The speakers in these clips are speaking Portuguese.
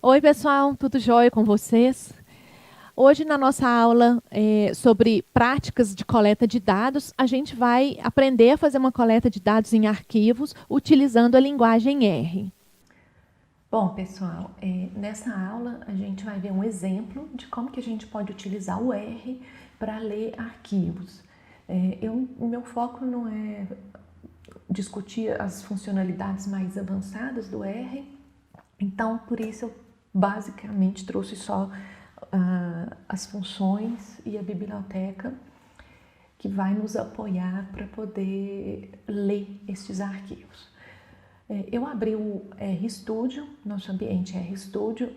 Oi, pessoal, tudo jóia com vocês? Hoje, na nossa aula sobre práticas de coleta de dados, a gente vai aprender a fazer uma coleta de dados em arquivos utilizando a linguagem R. Bom, pessoal, nessa aula a gente vai ver um exemplo de como que a gente pode utilizar o R para ler arquivos. O meu foco não é discutir as funcionalidades mais avançadas do R, então por isso eu basicamente trouxe só as funções e a biblioteca que vai nos apoiar para poder ler esses arquivos. Eu abri o RStudio, nosso ambiente RStudio,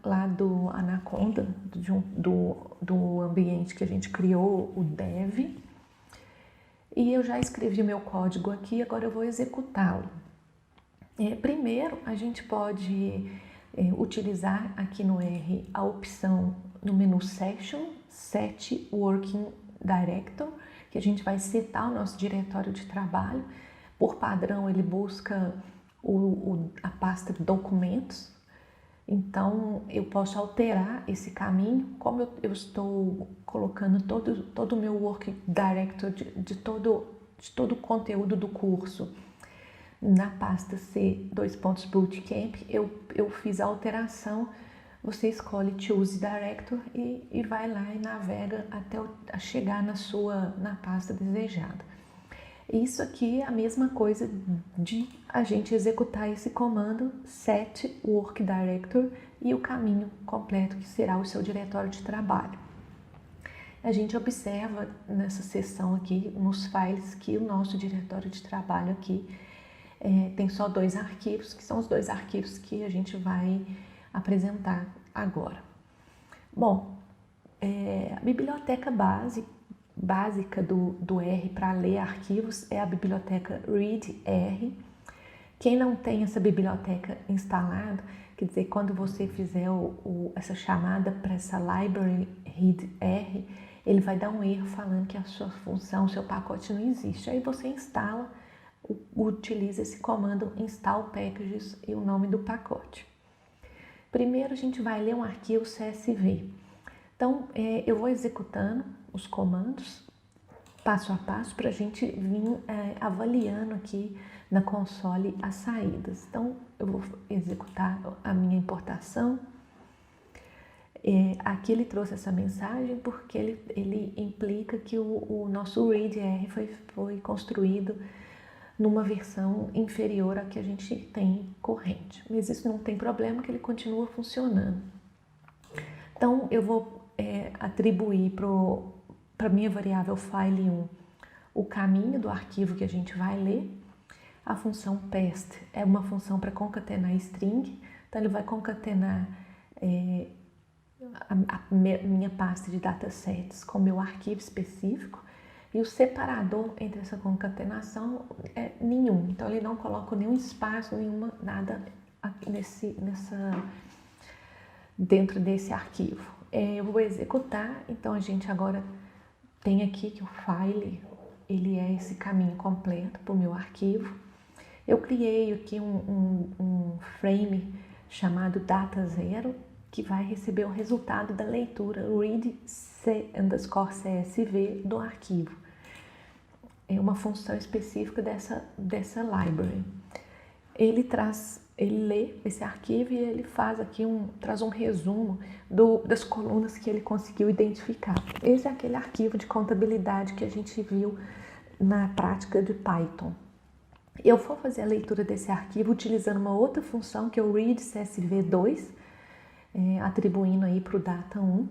lá do Anaconda, do ambiente que a gente criou, o dev. E eu já escrevi meu código aqui, agora eu vou executá-lo. Primeiro, a gente pode utilizar aqui no R a opção no menu Section, Set Working Director, que a gente vai setar o nosso diretório de trabalho. Por padrão, ele busca a pasta documentos, então eu posso alterar esse caminho, como eu estou colocando todo o meu Working Director de todo o conteúdo do curso na pasta C, Bootcamp, eu fiz a alteração. Você escolhe Choose Director e vai lá e navega até chegar na pasta desejada. Isso aqui é a mesma coisa de a gente executar esse comando set work director e o caminho completo que será o seu diretório de trabalho. A gente observa nessa seção aqui, nos files, que o nosso diretório de trabalho aqui tem só 2 arquivos, que são os 2 arquivos que a gente vai apresentar agora. Bom, a biblioteca básica do R para ler arquivos é a biblioteca readr. Quem não tem essa biblioteca instalada, quer dizer, quando você fizer essa chamada para essa library readr, ele vai dar um erro falando que a sua função, o seu pacote não existe. Aí você instala, utiliza esse comando install packages e o nome do pacote. Primeiro a gente vai ler um arquivo CSV. Então, eu vou executando os comandos passo a passo para a gente vir avaliando aqui na console as saídas. Então, eu vou executar a minha importação. Aqui ele trouxe essa mensagem porque ele implica que o nosso readr foi construído numa versão inferior à que a gente tem corrente. Mas isso não tem problema, que ele continua funcionando. Então, eu vou atribuir para a minha variável file1 o caminho do arquivo que a gente vai ler. A função past é uma função para concatenar string, então ele vai concatenar a minha pasta de datasets com meu arquivo específico, e o separador entre essa concatenação é nenhum, então ele não coloca nenhum espaço, nada dentro desse arquivo. Eu vou executar, então a gente agora tem aqui que o file, ele é esse caminho completo para o meu arquivo. Eu criei aqui um frame chamado data0, que vai receber o resultado da leitura read_csv do arquivo. É uma função específica dessa library. Ele lê esse arquivo e ele faz aqui traz um resumo das colunas que ele conseguiu identificar. Esse é aquele arquivo de contabilidade que a gente viu na prática de Python. Eu vou fazer a leitura desse arquivo utilizando uma outra função, que é o read_csv2, atribuindo aí para o data1,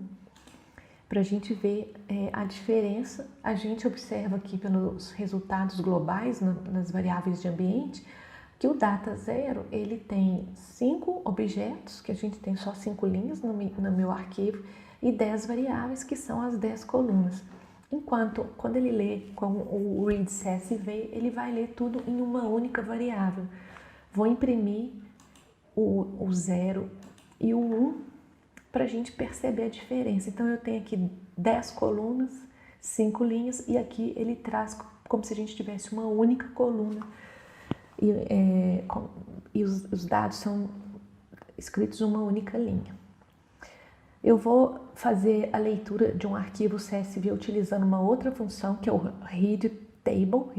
para a gente ver a diferença. A gente observa aqui pelos resultados globais nas variáveis de ambiente, que o data0 ele tem 5 objetos, que a gente tem só 5 linhas no meu arquivo, e 10 variáveis, que são as 10 colunas. Enquanto, quando ele lê com o read_csv, ele vai ler tudo em uma única variável. Vou imprimir o 0 e o 1 para a gente perceber a diferença. Então, eu tenho aqui 10 colunas, 5 linhas, e aqui ele traz como se a gente tivesse uma única coluna. E os dados são escritos uma única linha. Eu vou fazer a leitura de um arquivo CSV utilizando uma outra função, que é o read.table.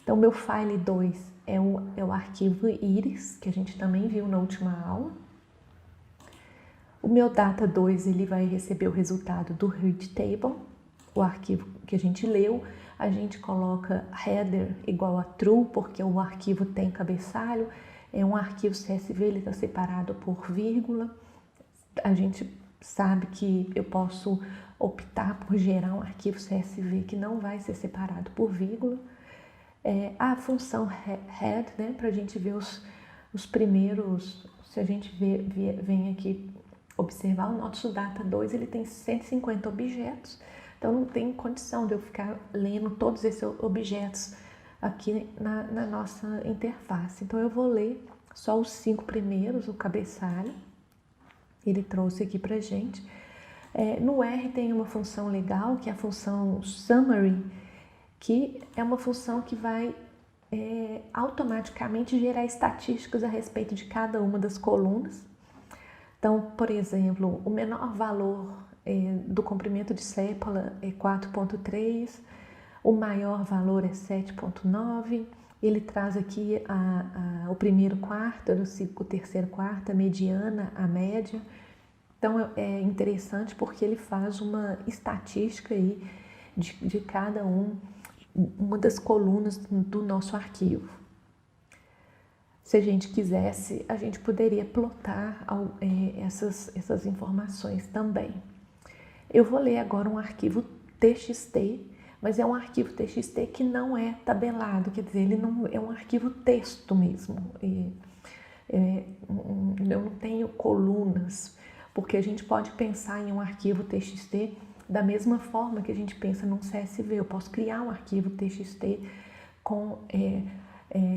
Então, meu file 2 é o arquivo iris, que a gente também viu na última aula. O meu data 2 ele vai receber o resultado do read table, o arquivo que a gente leu. A gente coloca header igual a true, porque o arquivo tem cabeçalho. É um arquivo CSV, ele está separado por vírgula. A gente sabe que eu posso optar por gerar um arquivo CSV que não vai ser separado por vírgula. A função head, né, para a gente ver os primeiros, se a gente vem aqui observar o nosso data 2, ele tem 150 objetos, então não tem condição de eu ficar lendo todos esses objetos aqui na nossa interface. Então eu vou ler só os 5 primeiros, o cabeçalho, ele trouxe aqui pra gente. No R tem uma função legal, que é a função summary, que é uma função que vai automaticamente gerar estatísticas a respeito de cada uma das colunas. Então, por exemplo, o menor valor do comprimento de sépola é 4,3, o maior valor é 7,9, ele traz aqui o primeiro quarto, o terceiro quarto, a mediana, a média. Então, é interessante porque ele faz uma estatística aí de cada uma das colunas do nosso arquivo. Se a gente quisesse, a gente poderia plotar essas informações também. Eu vou ler agora um arquivo TXT, mas é um arquivo TXT que não é tabelado, quer dizer, ele não é um arquivo texto mesmo. Eu não tenho colunas, porque a gente pode pensar em um arquivo TXT da mesma forma que a gente pensa num CSV. Eu posso criar um arquivo TXT com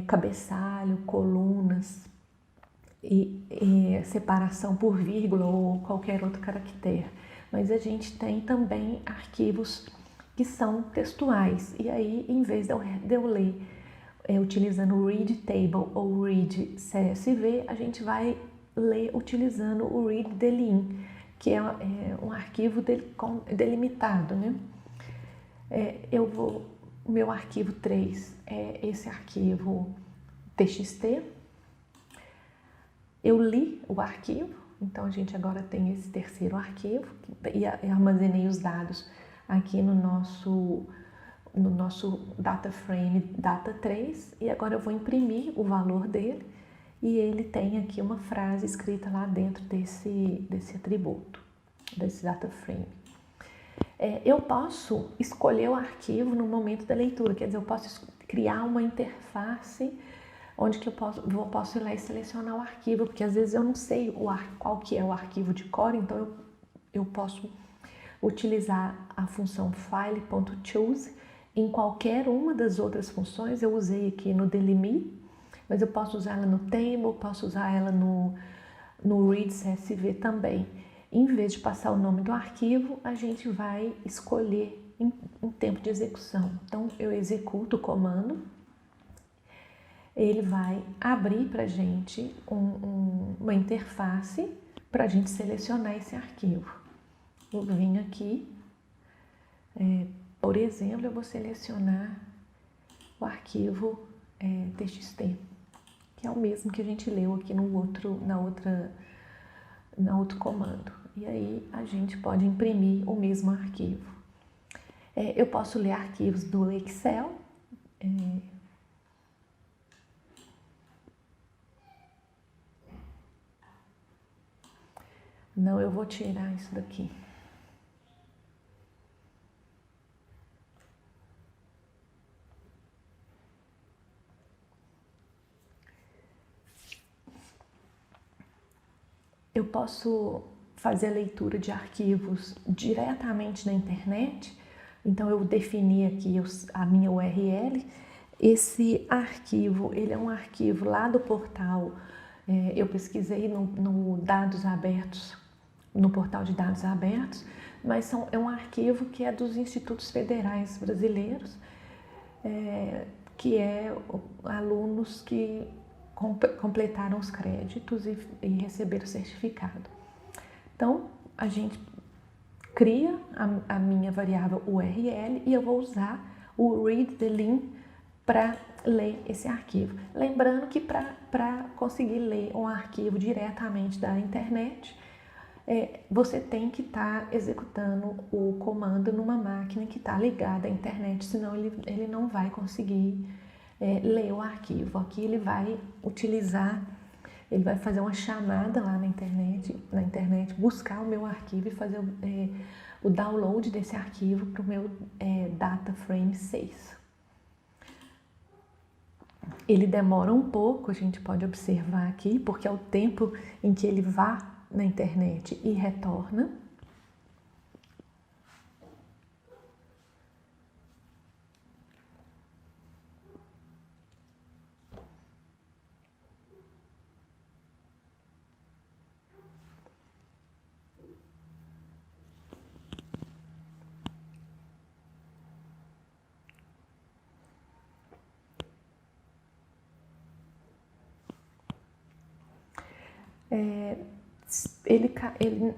cabeçalho, colunas e separação por vírgula ou qualquer outro caractere. Mas a gente tem também arquivos que são textuais. E aí, em vez de eu ler utilizando o read table ou read CSV, a gente vai ler utilizando o read delin, que é um arquivo delimitado, né? O meu arquivo 3 é esse arquivo TXT. Eu li o arquivo, então a gente agora tem esse terceiro arquivo e armazenei os dados aqui no nosso data frame data 3, e agora eu vou imprimir o valor dele e ele tem aqui uma frase escrita lá dentro desse atributo, desse data frame. Eu posso escolher o arquivo no momento da leitura, quer dizer, eu posso criar uma interface onde que eu posso ir lá e selecionar o arquivo, porque às vezes eu não sei qual que é o arquivo de cor, então eu posso utilizar a função file.choose em qualquer uma das outras funções. Eu usei aqui no delimit, mas eu posso usar ela no table, posso usar ela no read CSV também. Em vez de passar o nome do arquivo, a gente vai escolher em tempo de execução. Então, eu executo o comando, ele vai abrir para a gente uma interface para a gente selecionar esse arquivo. Eu venho aqui, por exemplo, eu vou selecionar o arquivo TXT, que é o mesmo que a gente leu aqui no outro comando. E aí a gente pode imprimir o mesmo arquivo. Eu posso ler arquivos do Excel. Não, eu vou tirar isso daqui. Eu posso fazer a leitura de arquivos diretamente na internet. Então eu defini aqui a minha URL. Esse arquivo, ele é um arquivo lá do portal. Eu pesquisei no dados abertos, no portal de dados abertos, mas é um arquivo que é dos institutos federais brasileiros, que é alunos que completaram os créditos e receberam o certificado. Então, a gente cria a minha variável URL e eu vou usar o readTheLink para ler esse arquivo. Lembrando que para conseguir ler um arquivo diretamente da internet, você tem que estar executando o comando numa máquina que está ligada à internet, senão ele não vai conseguir ler o arquivo. Aqui ele vai fazer uma chamada lá na internet, buscar o meu arquivo e fazer o download desse arquivo para o meu data frame 6. Ele demora um pouco, a gente pode observar aqui, porque é o tempo em que ele vai na internet e retorna.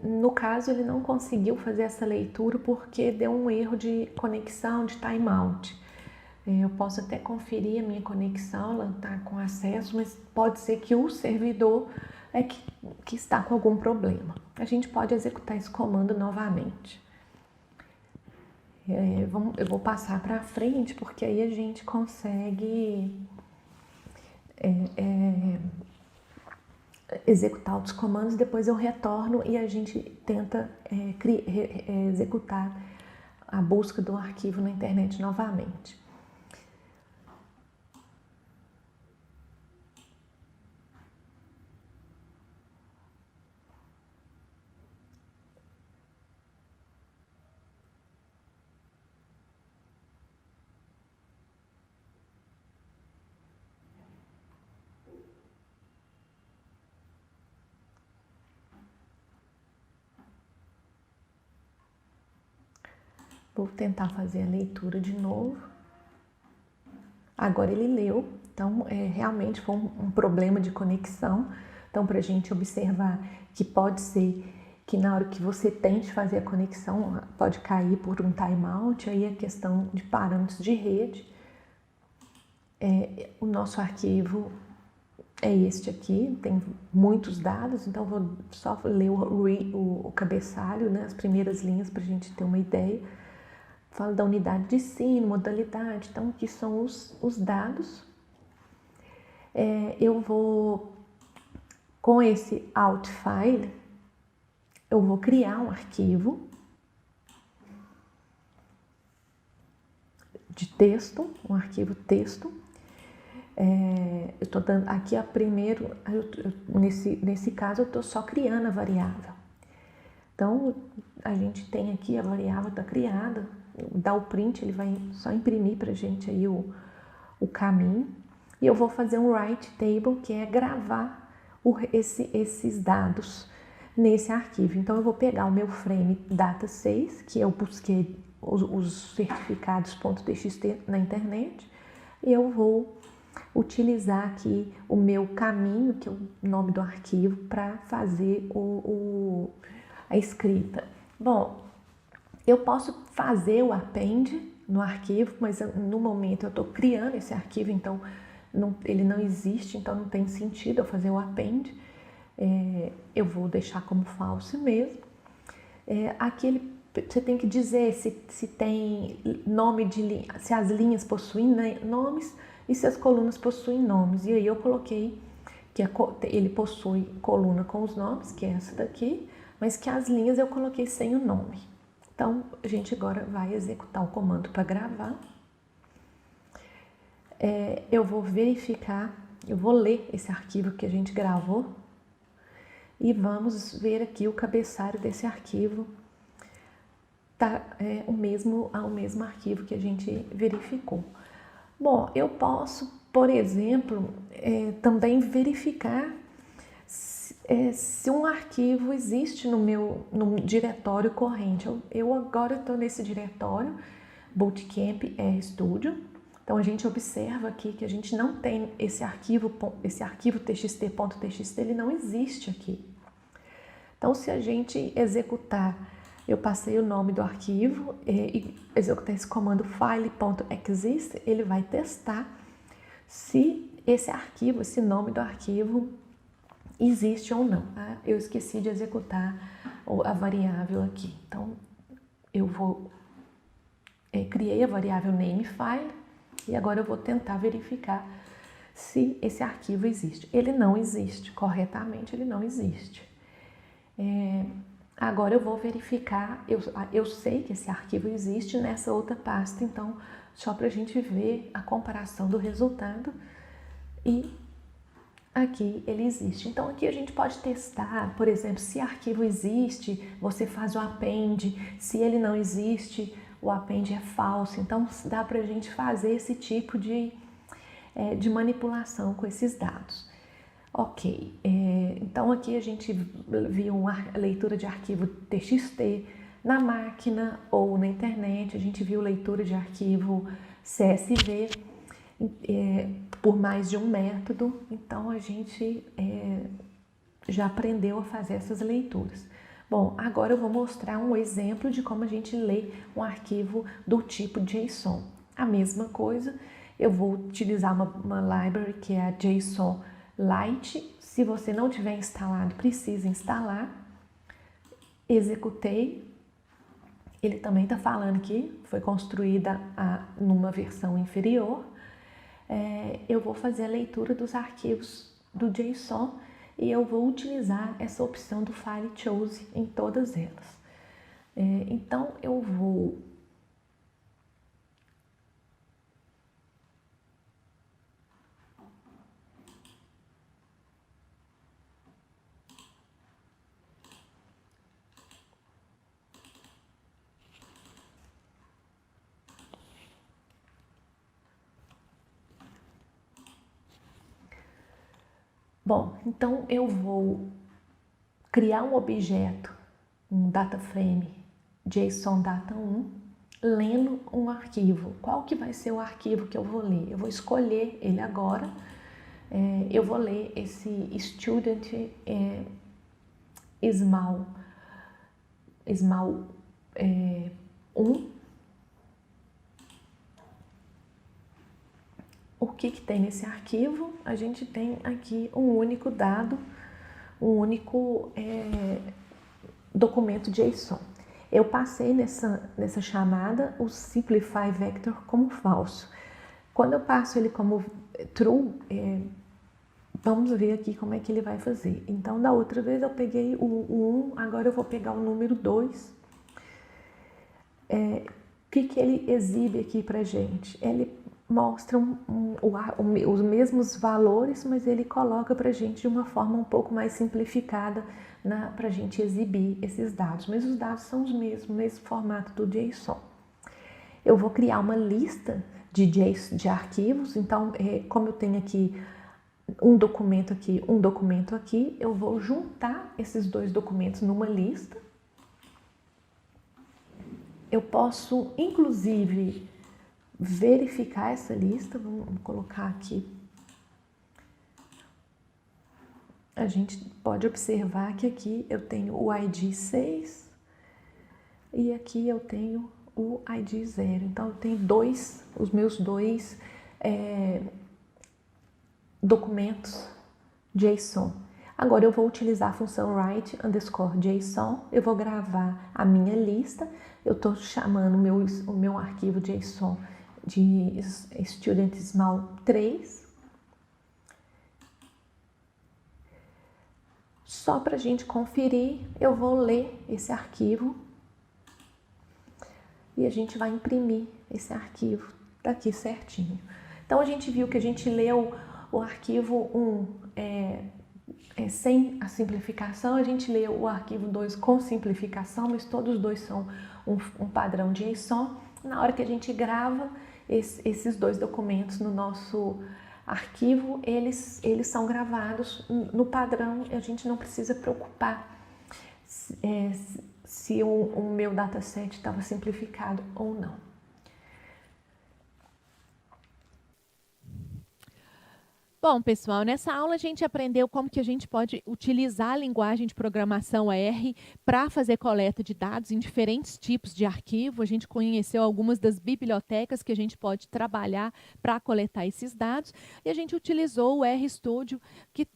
No caso, ele não conseguiu fazer essa leitura porque deu um erro de conexão, de timeout. Eu posso até conferir a minha conexão, ela está com acesso, mas pode ser que o servidor que está com algum problema. A gente pode executar esse comando novamente. Eu vou passar para frente, porque aí a gente consegue executar outros comandos, depois eu retorno e a gente tenta executar a busca do arquivo na internet novamente. Vou tentar fazer a leitura de novo. Agora ele leu, então realmente foi um problema de conexão. Então, para a gente observar que pode ser que na hora que você tente fazer a conexão, pode cair por um timeout, aí é questão de parâmetros de rede. O nosso arquivo é este aqui, tem muitos dados, então vou só ler o cabeçalho, né, as primeiras linhas para a gente ter uma ideia. Fala da unidade de ensino, modalidade, então aqui são os dados. Eu vou, com esse outFile, eu vou criar um arquivo de texto, um arquivo texto. Eu estou dando aqui primeiro, nesse caso eu estou só criando a variável. Então, a gente tem aqui a variável está criada, dá o print, ele vai só imprimir para a gente aí o caminho. E eu vou fazer um write table, que é gravar esses dados nesse arquivo. Então, eu vou pegar o meu frame data6, que eu busquei os certificados .txt na internet, e eu vou utilizar aqui o meu caminho, que é o nome do arquivo, para fazer a escrita. Bom, eu posso fazer o append no arquivo, mas no momento eu estou criando esse arquivo, então ele não existe, então não tem sentido eu fazer o append. Eu vou deixar como false mesmo. Aqui você tem que dizer se tem nome de linha, se as linhas possuem nomes e se as colunas possuem nomes. E aí eu coloquei que ele possui coluna com os nomes, que é essa daqui, mas que as linhas eu coloquei sem o nome. Então, a gente agora vai executar o comando para gravar. Eu vou verificar, eu vou ler esse arquivo que a gente gravou e vamos ver aqui o cabeçalho desse arquivo. Tá, o mesmo arquivo que a gente verificou. Bom, eu posso, por exemplo, também verificar se um arquivo existe no diretório corrente. Eu agora estou nesse diretório, Bootcamp RStudio. Então a gente observa aqui que a gente não tem esse arquivo txt.txt, ele não existe aqui. Então se a gente executar, eu passei o nome do arquivo e executar esse comando file.exist, ele vai testar se esse arquivo, esse nome do arquivo existe ou não. Tá? Eu esqueci de executar a variável aqui. Então eu criei a variável namefile e agora eu vou tentar verificar se esse arquivo existe. Ele não existe, corretamente ele não existe. Agora eu vou verificar, eu sei que esse arquivo existe nessa outra pasta, então só para a gente ver a comparação do resultado e aqui ele existe. Então aqui a gente pode testar, por exemplo, se arquivo existe, você faz o append, se ele não existe, o append é falso. Então dá para a gente fazer esse tipo de manipulação com esses dados. Ok, então aqui a gente viu uma leitura de arquivo TXT na máquina ou na internet, a gente viu leitura de arquivo CSV por mais de um método, então a gente já aprendeu a fazer essas leituras. Bom, agora eu vou mostrar um exemplo de como a gente lê um arquivo do tipo JSON. A mesma coisa, eu vou utilizar uma library que é a JSON Lite. Se você não tiver instalado, precisa instalar. Executei. Ele também está falando que foi construída numa versão inferior. Eu vou fazer a leitura dos arquivos do JSON e eu vou utilizar essa opção do File Choose em todas elas. Então eu vou Bom, então eu vou criar um objeto, um data frame JSON data1, lendo um arquivo. Qual que vai ser o arquivo que eu vou ler? Eu vou escolher ele agora. Eu vou ler esse student small 1. O que tem nesse arquivo? A gente tem aqui um único dado, um único documento JSON. Eu passei nessa chamada o simplify vector como falso. Quando eu passo ele como true, vamos ver aqui como é que ele vai fazer. Então, da outra vez eu peguei o 1, agora eu vou pegar o número 2. O que ele exibe aqui pra gente? Ele mostra os mesmos valores, mas ele coloca pra gente de uma forma um pouco mais simplificada pra gente exibir esses dados. Mas os dados são os mesmos, nesse formato do JSON. Eu vou criar uma lista de arquivos, então, como eu tenho aqui um documento aqui, eu vou juntar esses dois documentos numa lista. Eu posso, inclusive, verificar essa lista. Vamos colocar aqui. A gente pode observar que aqui eu tenho o ID 6 e aqui eu tenho o ID 0. Então, eu tenho os meus dois documentos JSON. Agora eu vou utilizar a função write_JSON, eu vou gravar a minha lista, eu estou chamando o meu arquivo JSON de student small 3. Só para a gente conferir, eu vou ler esse arquivo e a gente vai imprimir esse arquivo daqui certinho. Então a gente viu que a gente leu o arquivo 1 sem a simplificação, a gente leu o arquivo 2 com simplificação, mas todos os dois são um padrão JSON. Na hora que a gente grava esses dois documentos no nosso arquivo, eles são gravados no padrão, a gente não precisa preocupar se o meu dataset estava simplificado ou não. Bom, pessoal, nessa aula a gente aprendeu como que a gente pode utilizar a linguagem de programação R para fazer coleta de dados em diferentes tipos de arquivo. A gente conheceu algumas das bibliotecas que a gente pode trabalhar para coletar esses dados. E a gente utilizou o RStudio, que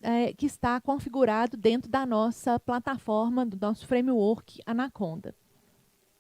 está configurado dentro da nossa plataforma, do nosso framework Anaconda.